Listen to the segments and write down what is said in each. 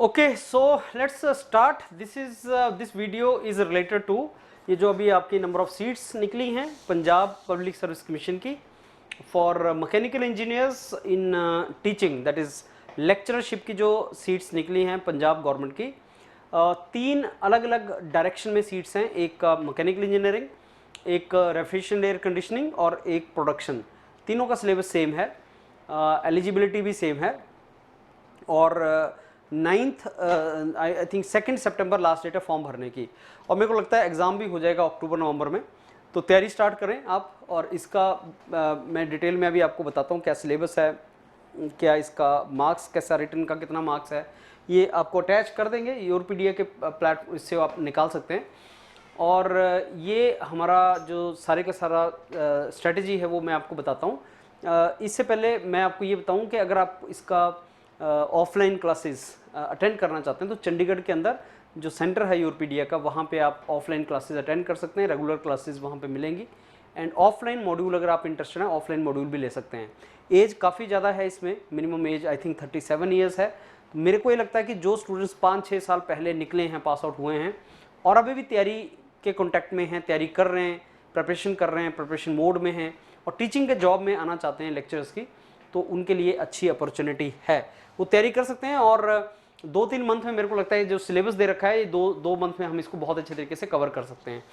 Okay, so let's start. This video is related to ये जो अभी आपकी नंबर ऑफ सीट्स निकली हैं पंजाब पब्लिक सर्विस कमीशन की for mechanical engineers in teaching, that is lectureship की जो सीट्स निकली हैं पंजाब गवर्नमेंट की. तीन अलग अलग डायरेक्शन में सीट्स हैं. एक मैकेनिकल इंजीनियरिंग, एक रेफ्रिजरेशन एयर कंडीशनिंग और एक प्रोडक्शन. तीनों का सिलेबस सेम है, एलिजिबिलिटी भी सेम है और 9th आई थिंक 2 सितंबर लास्ट डेट है फॉर्म भरने की. और मेरे को लगता है एग्ज़ाम भी हो जाएगा अक्टूबर नवंबर में. तो तैयारी स्टार्ट करें आप. और इसका मैं डिटेल में अभी आपको बताता हूँ क्या सिलेबस है, क्या इसका मार्क्स कैसा, रिटर्न का कितना मार्क्स है, ये आपको अटैच कर देंगे यूरोपीडिया के प्लेटफॉर्म, इससे आप निकाल सकते हैं. और ये हमारा जो सारे का सारा स्ट्रेटजी है वो मैं आपको बताता हूँ. इससे पहले मैं आपको ये बताऊँ कि अगर आप इसका ऑफलाइन क्लासेस अटेंड करना चाहते हैं तो चंडीगढ़ के अंदर जो सेंटर है यूरोपीडिया का, वहाँ पे आप ऑफलाइन क्लासेस अटेंड कर सकते हैं. रेगुलर क्लासेस वहाँ पे मिलेंगी. एंड ऑफलाइन मॉड्यूल अगर आप इंटरेस्टेड हैं ऑफलाइन मॉड्यूल भी ले सकते हैं. एज काफ़ी ज़्यादा है इसमें, minimum age I think 37 years है. तो मेरे को ये लगता है कि जो स्टूडेंट्स 5-6 साल पहले निकले हैं, पास आउट हुए हैं और अभी भी तैयारी के कॉन्टैक्ट में हैं, तैयारी कर रहे हैं, प्रिपरेशन कर रहे हैं, प्रिपरेशन मोड में हैं और टीचिंग के जॉब में आना चाहते हैं लेक्चर्स की, तो उनके लिए अच्छी अपॉर्चुनिटी है. वो तैयारी कर सकते हैं और 2-3 मंथ में मेरे को लगता है जो सिलेबस दे रखा है ये दो मंथ में हम इसको बहुत अच्छे तरीके से कवर कर सकते हैं.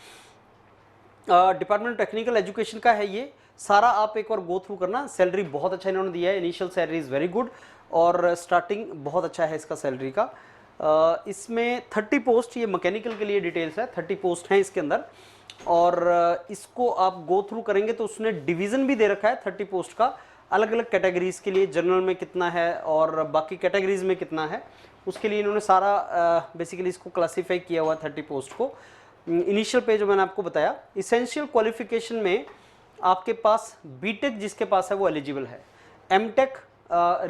डिपार्टमेंट ऑफ टेक्निकल एजुकेशन का है ये सारा, आप एक बार गो थ्रू करना. सैलरी बहुत अच्छा इन्होंने दिया है, initial salary is very good और स्टार्टिंग बहुत अच्छा है इसका सैलरी का. इसमें 30 पोस्ट, ये मैकेनिकल के लिए डिटेल्स है, 30 पोस्ट हैं इसके अंदर. और इसको आप गो थ्रू करेंगे तो उसने डिवीज़न भी दे रखा है 30 पोस्ट का, अलग अलग कैटेगरीज़ के लिए. जनरल में कितना है और बाकी कैटेगरीज़ में कितना है, उसके लिए इन्होंने सारा बेसिकली इसको क्लासीफाई किया हुआ 30 पोस्ट को. इनिशियल पे जो मैंने आपको बताया, इसेंशियल क्वालिफिकेशन में आपके पास बीटेक जिसके पास है वो एलिजिबल है. एमटेक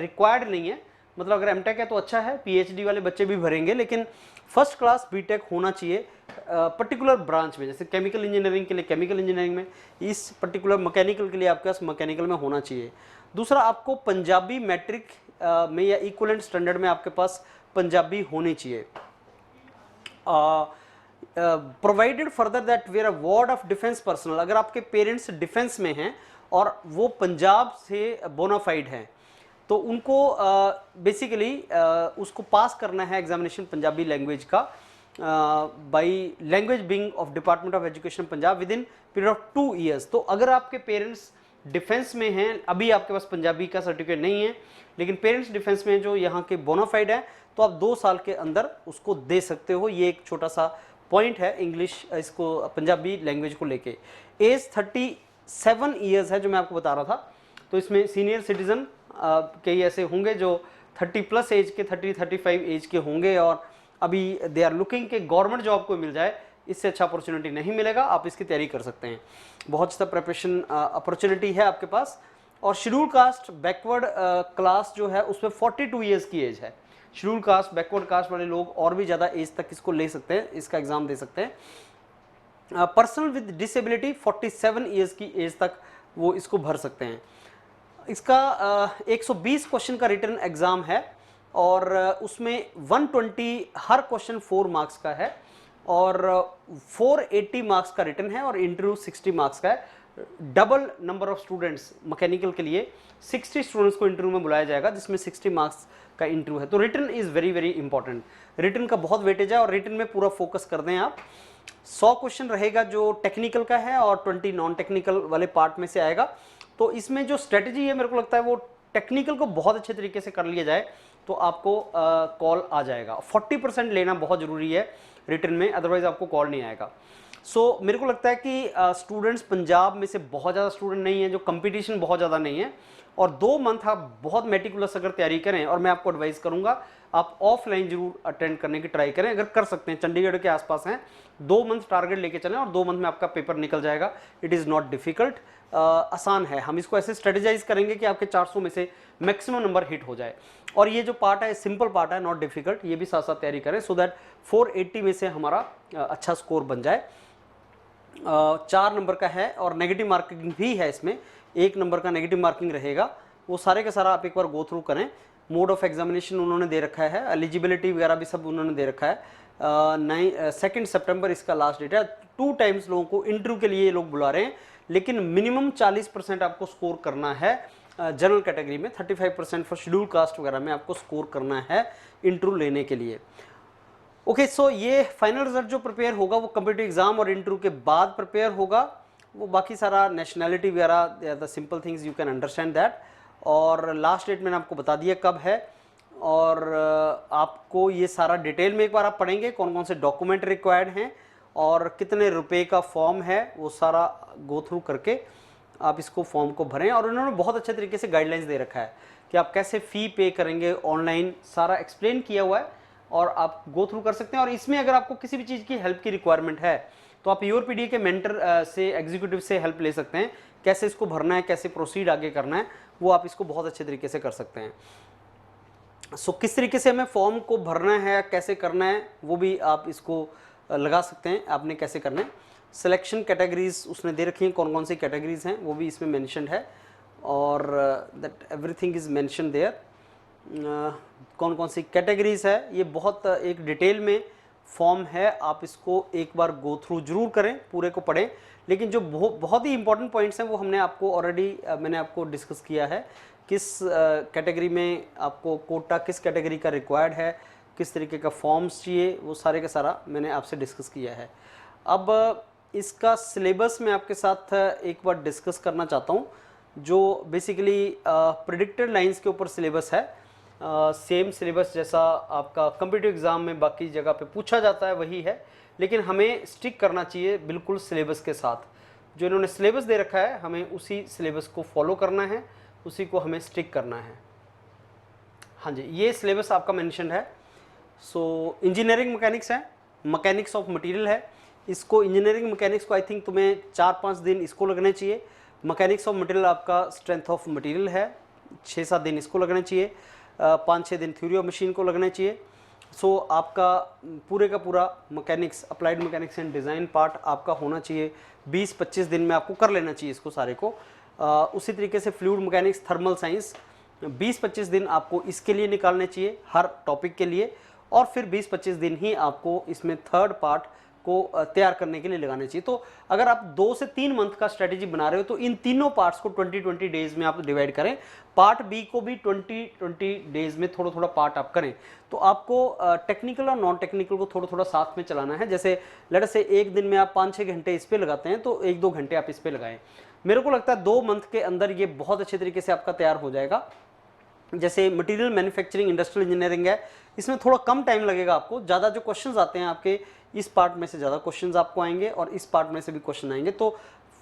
रिक्वायर्ड नहीं है, मतलब अगर एमटेक है तो अच्छा है, पीएचडी वाले बच्चे भी भरेंगे, लेकिन फर्स्ट क्लास बीटेक होना चाहिए पर्टिकुलर ब्रांच में. जैसे केमिकल इंजीनियरिंग के लिए केमिकल इंजीनियरिंग में, इस पर्टिकुलर मैकेनिकल के लिए आपके पास मैकेनिकल में होना चाहिए. दूसरा, आपको पंजाबी मैट्रिक में या इक्वलेंट स्टैंडर्ड में आपके पास पंजाबी होनी चाहिए. Provided further that where a ward of defence personnel, अगर आपके पेरेंट्स डिफेंस में हैं और वो पंजाब से बोनाफाइड हैं तो उनको बेसिकली उसको पास करना है एग्जामिनेशन पंजाबी लैंग्वेज का by language being of department of education Punjab within period of 2 years. तो अगर आपके पेरेंट्स डिफेंस में हैं, अभी आपके पास पंजाबी का सर्टिफिकेट नहीं है लेकिन पेरेंट्स डिफेंस में जो यहाँ के बोनाफाइड है, तो आप 2 साल के अंदर उसको दे सकते हो. ये एक छोटा सा पॉइंट है इंग्लिश, इसको पंजाबी लैंग्वेज को लेके. एज 37 ईयर्स है जो मैं आपको बता रहा था. तो इसमें सीनियर सिटीजन कई ऐसे होंगे जो 30+ एज के, 30-35 एज के होंगे और अभी दे आर लुकिंग के गवर्नमेंट जॉब को मिल जाए. इससे अच्छा अपॉर्चुनिटी नहीं मिलेगा, आप इसकी तैयारी कर सकते हैं. बहुत अच्छा प्रिपरेशन अपॉर्चुनिटी है आपके पास. और शेड्यूल कास्ट बैकवर्ड क्लास जो है उसमें 42 ईयर्स की एज है. शेड्यूल कास्ट बैकवर्ड कास्ट वाले लोग और भी ज़्यादा एज तक इसको ले सकते हैं, इसका एग्ज़ाम दे सकते हैं. पर्सन विद डिसेबिलिटी 47 ईयर्स की एज तक वो इसको भर सकते हैं. इसका 120 क्वेश्चन का रिटन एग्ज़ाम है और उसमें 120 हर क्वेश्चन 4 मार्क्स का है और 480 मार्क्स का रिटन है और इंटरव्यू 60 मार्क्स का है. Double number of students mechanical के लिए 60 स्टूडेंट्स को इंटरव्यू में बुलाया जाएगा जिसमें 60 मार्क्स का इंटरव्यू है. तो written is very very important. Written का बहुत वेटेज है और रिटन में पूरा फोकस कर दें आप. 100 क्वेश्चन रहेगा जो टेक्निकल का है और 20 नॉन टेक्निकल वाले पार्ट में से आएगा. तो इसमें जो स्ट्रेटजी है मेरे को लगता है वो टेक्निकल को बहुत अच्छे तरीके से कर लिया जाए तो आपको कॉल आ जाएगा. 40% लेना बहुत ज़रूरी है रिटन में, अदरवाइज आपको कॉल नहीं आएगा. सो मेरे को लगता है कि स्टूडेंट्स पंजाब में से बहुत ज़्यादा स्टूडेंट नहीं है, जो कंपटीशन बहुत ज़्यादा नहीं है और 2 मंथ आप बहुत मेटिकुलस अगर तैयारी करें, और मैं आपको एडवाइस करूँगा आप ऑफलाइन जरूर अटेंड करने की ट्राई करें अगर कर सकते हैं, चंडीगढ़ के आसपास हैं. 2 मंथ टारगेट लेके चलें और 2 मंथ में आपका पेपर निकल जाएगा. इट इज़ नॉट डिफिकल्ट, आसान है. हम इसको ऐसे स्ट्रेटेजाइज करेंगे कि आपके 400 में से मैक्सिमम नंबर हिट हो जाए. और ये जो पार्ट है सिंपल पार्ट है, नॉट डिफिकल्ट. ये भी साथ साथ तैयारी करें सो दैट 480 में से हमारा अच्छा स्कोर बन जाए. 4 नंबर का है और नेगेटिव मार्किंग भी है इसमें. 1 नंबर का नेगेटिव मार्किंग रहेगा. वो सारे का सारा आप एक बार गो थ्रू करें. मोड ऑफ एग्जामिनेशन उन्होंने दे रखा है, एलिजिबिलिटी वगैरह भी सब उन्होंने दे रखा है। 2 सितंबर इसका लास्ट डेट है। 2 टाइम्स लोगों को इंटरव्यू के लिए ये लोग बुला रहे हैं, लेकिन मिनिमम 40% आपको स्कोर करना है जनरल कैटेगरी में, 35% फॉर शेड्यूल कास्ट वगैरह में आपको स्कोर करना है इंटरव्यू लेने के लिए। ओके, सो ये फाइनल रिजल्ट जो प्रिपेयर होगा वो कम्पिटिटिव एग्जाम और इंटरव्यू के बाद प्रिपेयर होगा। वो बाकी सारा नेशनैलिटी वगैरह the simple things you can understand that. और लास्ट डेट मैंने आपको बता दिया कब है, और आपको ये सारा डिटेल में एक बार आप पढ़ेंगे कौन कौन से डॉक्यूमेंट रिक्वायर्ड हैं और कितने रुपए का फॉर्म है, वो सारा गो थ्रू करके आप इसको फॉर्म को भरें। और उन्होंने बहुत अच्छे तरीके से गाइडलाइंस दे रखा है कि आप कैसे फ़ी पे करेंगे, ऑनलाइन सारा एक्सप्लेन किया हुआ है और आप गो थ्रू कर सकते हैं। और इसमें अगर आपको किसी भी चीज़ की हेल्प की रिक्वायरमेंट है तो आप योरपीडीए के मेंटर से, एग्जीक्यूटिव से हेल्प ले सकते हैं, कैसे इसको भरना है, कैसे प्रोसीड आगे करना है, वो आप इसको बहुत अच्छे तरीके से कर सकते हैं। सो किस तरीके से हमें फॉर्म को भरना है, कैसे करना है, वो भी आप इसको लगा सकते हैं आपने कैसे करना है। सिलेक्शन कैटेगरीज उसने दे रखी हैं, कौन कौन सी कैटेगरीज हैं वो भी इसमें मेंशन्ड है, और that everything is mentioned there. कौन कौन सी कैटेगरीज है ये बहुत एक डिटेल में फॉर्म है, आप इसको एक बार गो थ्रू जरूर करें, पूरे को पढ़ें। लेकिन जो बहुत ही इंपॉर्टेंट पॉइंट्स हैं वो हमने आपको ऑलरेडी मैंने आपको डिस्कस किया है, किस कैटेगरी में आपको कोटा किस कैटेगरी का रिक्वायर्ड है, किस तरीके का फॉर्म्स चाहिए, वो सारे का सारा मैंने आपसे डिस्कस किया है। अब इसका सिलेबस मैं आपके साथ एक बार डिस्कस करना चाहता हूँ, जो बेसिकली प्रेडिक्टेड लाइंस के ऊपर सिलेबस है। सेम सिलेबस जैसा आपका कम्पिटिटिव एग्ज़ाम में बाकी जगह पे पूछा जाता है वही है, लेकिन हमें स्टिक करना चाहिए बिल्कुल सिलेबस के साथ। जो इन्होंने सिलेबस दे रखा है हमें उसी सिलेबस को फॉलो करना है, उसी को हमें स्टिक करना है। हाँ जी, ये सिलेबस आपका मेंशन है। सो इंजीनियरिंग मैकेनिक्स है, मैकेनिक्स ऑफ मटेरियल है, इसको इंजीनियरिंग मैकेनिक्स को आई थिंक तुम्हें 4-5 दिन इसको लगने चाहिए। मैकेनिक्स ऑफ मटेरियल आपका स्ट्रेंथ ऑफ मटेरियल है, 6-7 दिन इसको लगने चाहिए, 5-6 दिन थ्योरी ऑफ मशीन को लगने चाहिए। सो आपका पूरे का पूरा mechanics, applied mechanics and design part आपका होना चाहिए 20-25 दिन में, आपको कर लेना चाहिए इसको सारे को। उसी तरीके से फ्लूइड मैकेनिक्स, थर्मल साइंस 20-25 दिन आपको इसके लिए निकालने चाहिए हर टॉपिक के लिए, और फिर 20-25 दिन ही आपको इसमें थर्ड पार्ट को तैयार करने के लिए लगाने चाहिए। तो अगर आप 2 से 3 मंथ का स्ट्रेटेजी बना रहे हो तो इन तीनों पार्ट्स को 20-20 डेज में आप डिवाइड करें। पार्ट बी को भी 20-20 डेज में थोड़ा थोड़ा पार्ट आप करें, तो आपको टेक्निकल और नॉन टेक्निकल को थोड़ा थोड़ा साथ में चलाना है। जैसे लेट्स से एक दिन में आप 5-6 घंटे इस पर लगाते हैं तो 1-2 घंटे आप इस पर लगाएं। मेरे को लगता है 2 मंथ के अंदर ये बहुत अच्छे तरीके से आपका तैयार हो जाएगा। जैसे मटेरियल मैन्युफैक्चरिंग इंडस्ट्रियल इंजीनियरिंग है, इसमें थोड़ा कम टाइम लगेगा आपको, ज़्यादा जो क्वेश्चंस आते हैं आपके इस पार्ट में से ज़्यादा क्वेश्चंस आपको आएंगे और इस पार्ट में से भी क्वेश्चन आएंगे। तो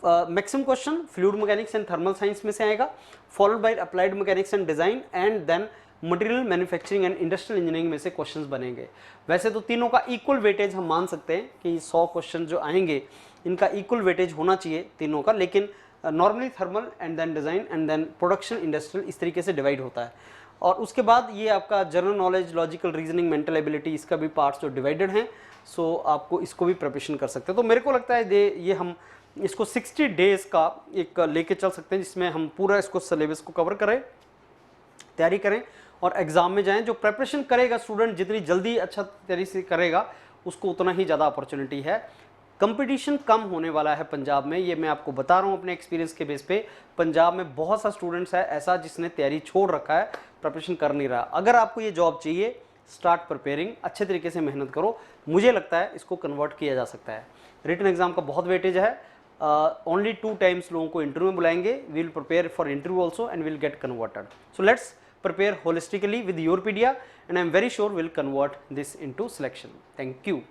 maximum question fluid mechanics and thermal science में से आएगा, followed by applied mechanics and design, and then material manufacturing and industrial engineering में से क्वेश्चंस बनेंगे। वैसे तो तीनों का इक्वल वेटेज हम मान सकते हैं कि 100 क्वेश्चन जो आएंगे इनका इक्वल वेटेज होना चाहिए तीनों का, लेकिन normally thermal and then design and then production industrial इस तरीके से डिवाइड होता है। और उसके बाद ये आपका general knowledge, logical reasoning, mental ability, इसका भी पार्ट्स जो डिवाइडेड हैं, सो आपको इसको भी प्रिपरेशन कर सकते हैं। तो मेरे को लगता है ये हम इसको 60 डेज़ का एक लेके चल सकते हैं, जिसमें हम पूरा इसको सिलेबस को कवर करें, तैयारी करें और एग्ज़ाम में जाएं। जो प्रिपरेशन करेगा स्टूडेंट, जितनी जल्दी अच्छा तरीके से करेगा उसको उतना ही ज़्यादा अपॉर्चुनिटी है। कंपटीशन कम होने वाला है पंजाब में, ये मैं आपको बता रहा हूँ अपने एक्सपीरियंस के बेस पे। पंजाब में बहुत सा स्टूडेंट्स है ऐसा जिसने तैयारी छोड़ रखा है, प्रिपरेशन कर नहीं रहा। अगर आपको ये जॉब चाहिए, स्टार्ट प्रिपेयरिंग, अच्छे तरीके से मेहनत करो, मुझे लगता है इसको कन्वर्ट किया जा सकता है। रिटन एग्जाम का बहुत वेटेज है, ओनली 2 टाइम्स लोगों को इंटरव्यू में बुलाएंगे, we will prepare for interview also and will get converted. So let's prepare holistically with Yourpedia, and I am very sure we'll convert this into selection. Thank you.